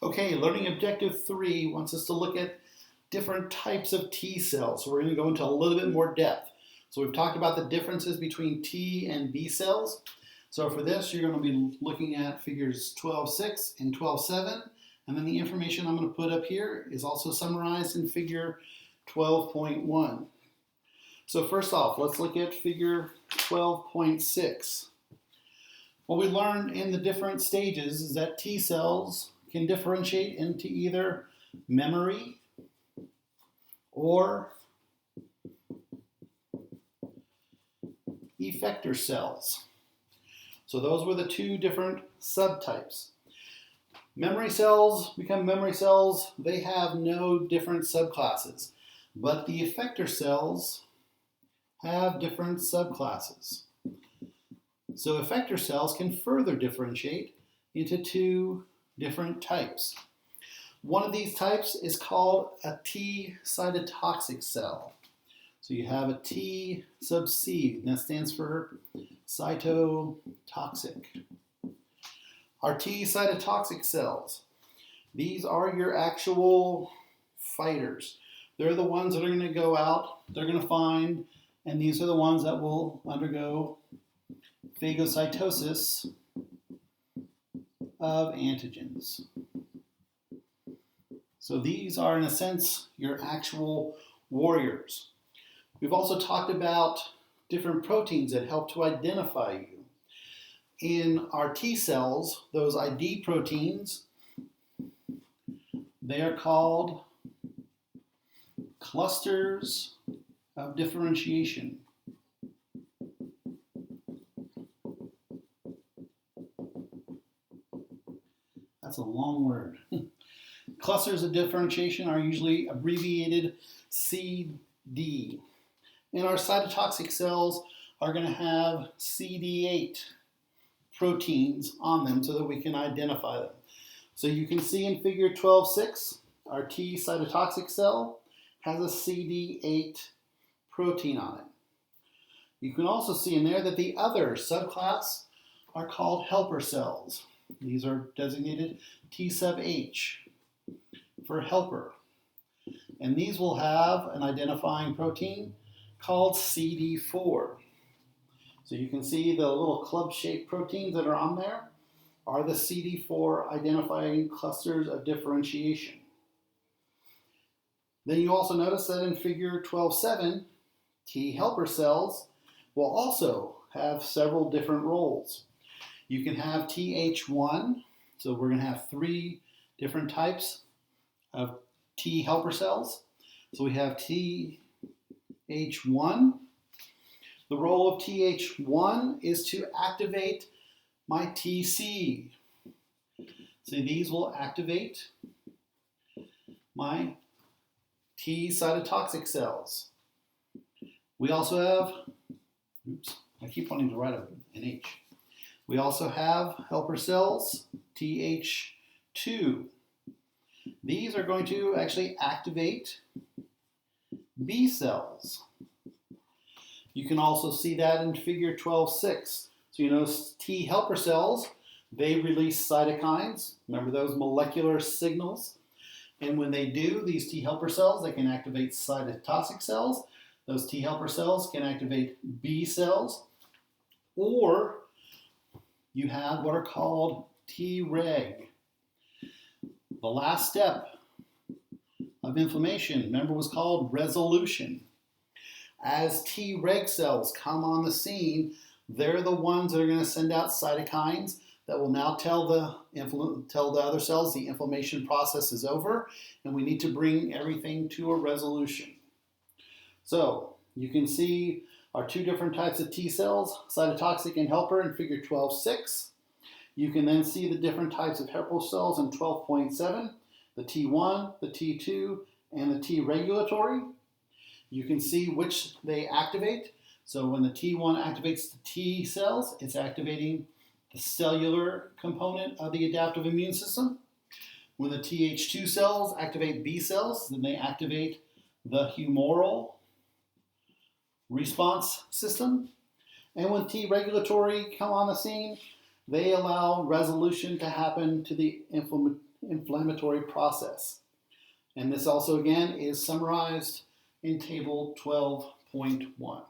Okay, learning objective 3 wants us to look at different types of T cells. So we're going to go into a little bit more depth. So we've talked about the differences between T and B cells. So for this, you're going to be looking at figures 12.6 and 12.7. And then the information I'm going to put up here is also summarized in figure 12.1. So first off, let's look at figure 12.6. What we learned in the different stages is that T cells can differentiate into either memory or effector cells. So those were the two different subtypes. Memory cells become memory cells. They have no different subclasses, but the effector cells have different subclasses. So effector cells can further differentiate into two different types. One of these types is called a T cytotoxic cell. So you have a T sub C, and that stands for cytotoxic. Our T cytotoxic cells, these are your actual fighters. They're the ones that are going to go out, they're going to find, and these are the ones that will undergo phagocytosis of antigens. So these are, in a sense, your actual warriors. We've also talked about different proteins that help to identify you. In our T cells, those ID proteins, they are called clusters of differentiation. That's a long word. Clusters of differentiation are usually abbreviated CD. And our cytotoxic cells are going to have CD8 proteins on them so that we can identify them. So you can see in figure 12.6, our T cytotoxic cell has a CD8 protein on it. You can also see in there that the other subclass are called helper cells. These are designated T sub H for helper. And these will have an identifying protein called CD4. So you can see the little club-shaped proteins that are on there are the CD4 identifying clusters of differentiation. Then you also notice that in figure 12.7, T helper cells will also have several different roles. You can have Th1, so we're going to have three different types of T helper cells. So we have Th1. The role of Th1 is to activate my Tc. So these will activate my T cytotoxic cells. We also have, I keep wanting to write an H. We also have helper cells, Th2. These are going to actually activate B cells. You can also see that in figure 12.6. So you notice T helper cells, they release cytokines. Remember those molecular signals? And when they do, these T helper cells, they can activate cytotoxic cells. Those T helper cells can activate B cells. Or you have what are called Treg. The last step of inflammation, remember, was called resolution. As Treg cells come on the scene, they're the ones that are going to send out cytokines that will now tell the other cells the inflammation process is over and we need to bring everything to a resolution. So you can see our two different types of T cells, cytotoxic and helper, in figure 12.6. You can then see the different types of helper cells in 12.7, the T1, the T2, and the T regulatory. You can see which they activate. So when the T1 activates the T cells, it's activating the cellular component of the adaptive immune system. When the Th2 cells activate B cells, then they activate the humoral response system. And when T regulatory come on the scene, they allow resolution to happen to the inflammatory process. And this also, again, is summarized in Table 12.1.